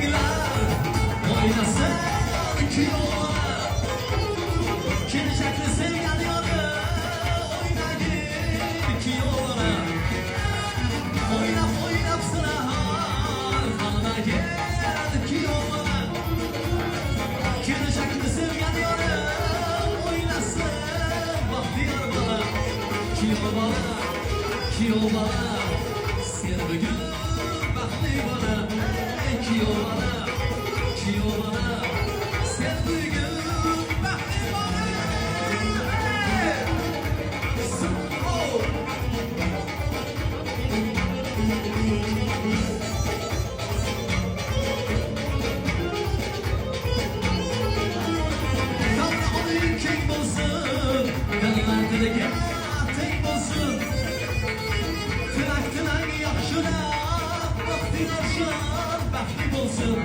Sevgiler oynasın kuyovlar, kelecekli sevgen yanı oynayın kuyovlar. Oynap sırahar halına gel kuyovlar, kelecekli sevgen yanı oynasın bahtiyar bala. Kuyovlar sen bugün baxtli bola. Kuyovlar sen bugün baxtli bola. Davra olayın keng bo'lsin, kallardiga teng bo'lsin. Tilak yaxshilab, baxtli bo'lsin.